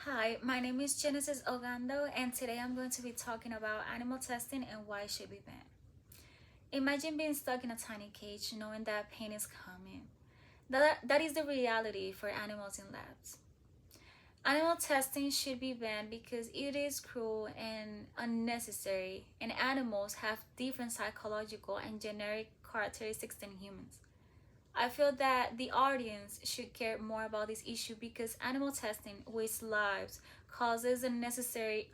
Hi, my name is Genesis Ogando, and today I'm going to be talking about animal testing and why it should be banned. Imagine being stuck in a tiny cage knowing that pain is coming. That is the reality for animals in labs. Animal testing should be banned because it is cruel and unnecessary, and animals have different psychological and genetic characteristics than humans. I feel that the audience should care more about this issue because animal testing wastes lives, causes unnecessary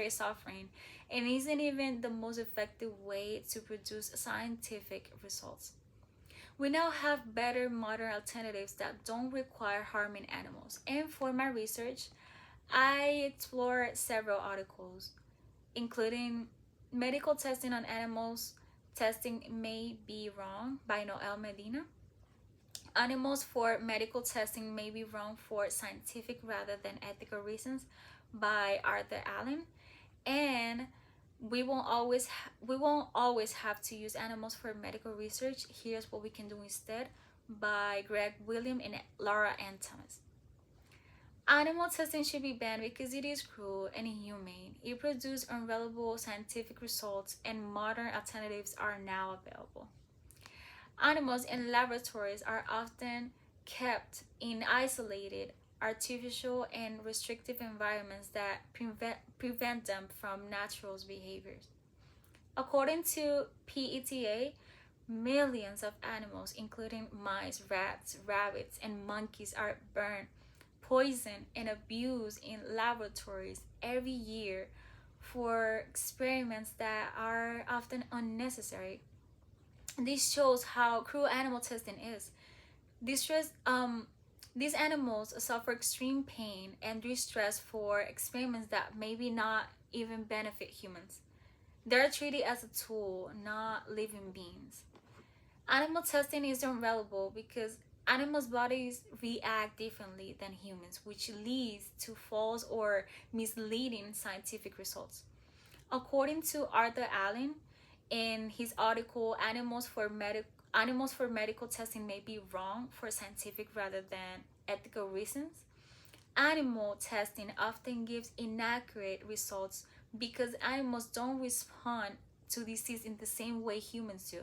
suffering, and isn't even the most effective way to produce scientific results. We now have better modern alternatives that don't require harming animals. And for my research, I explored several articles, including medical testing on animals, testing may be wrong by Noel Medina. Animals for medical testing may be wrong for scientific rather than ethical reasons by Arthur Allen, and we won't always have to use animals for medical research. Here's what we can do instead by Greg William and Laura Ann Thomas. Animal testing should be banned because it is cruel and inhumane. It produces unreliable scientific results, and modern alternatives are now available. Animals in laboratories are often kept in isolated, artificial, and restrictive environments that prevent them from natural behaviors. According to PETA, millions of animals, including mice, rats, rabbits, and monkeys, are burned, poisoned, and abused in laboratories every year for experiments that are often unnecessary. This shows how cruel animal testing is. Distress, these animals suffer extreme pain and distress for experiments that maybe not even benefit humans. They're treated as a tool, not living beings. Animal testing is unreliable because animals' bodies react differently than humans, which leads to false or misleading scientific results. According to Arthur Allen, in his article, animals for medical testing may be wrong for scientific rather than ethical reasons. Animal testing often gives inaccurate results because animals don't respond to disease in the same way humans do.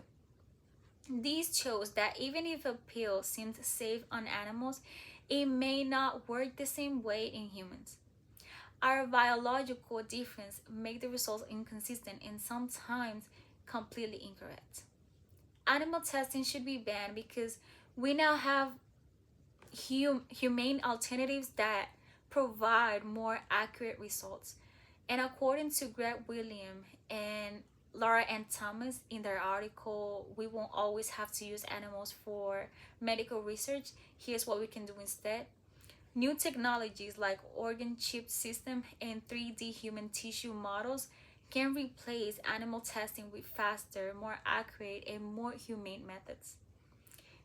This shows that even if a pill seems safe on animals, it may not work the same way in humans. Our biological difference make the results inconsistent and sometimes completely incorrect. Animal testing should be banned because we now have humane alternatives that provide more accurate results. And according to Greg William and Laura Ann Thomas in their article, we won't always have to use animals for medical research. Here's what we can do instead. New technologies like organ chip system and 3D human tissue models can replace animal testing with faster, more accurate, and more humane methods.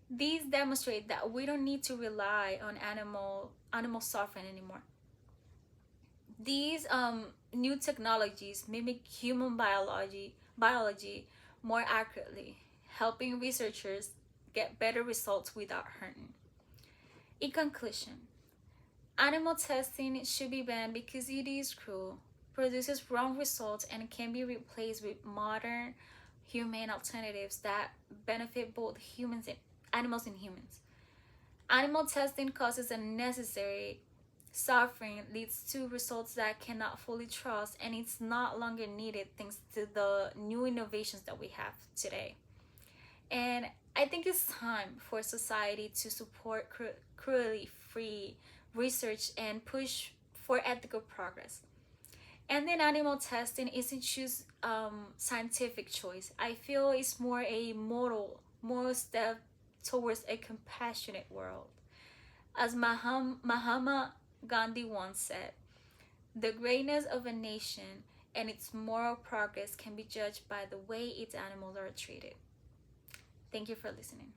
These demonstrate that we don't need to rely on animal suffering anymore. These new technologies mimic human biology more accurately, helping researchers get better results without hurting. In conclusion, animal testing should be banned because it is cruel, produces wrong results, and can be replaced with modern, humane alternatives that benefit both animals and humans. Animal testing causes unnecessary suffering, leads to results that cannot fully trust, and it's not longer needed thanks to the new innovations that we have today. And I think it's time for society to support cruelty free research and push for ethical progress. And then animal testing isn't just scientific choice. I feel it's more a moral step towards a compassionate world. As Mahatma Gandhi once said, the greatness of a nation and its moral progress can be judged by the way its animals are treated. Thank you for listening.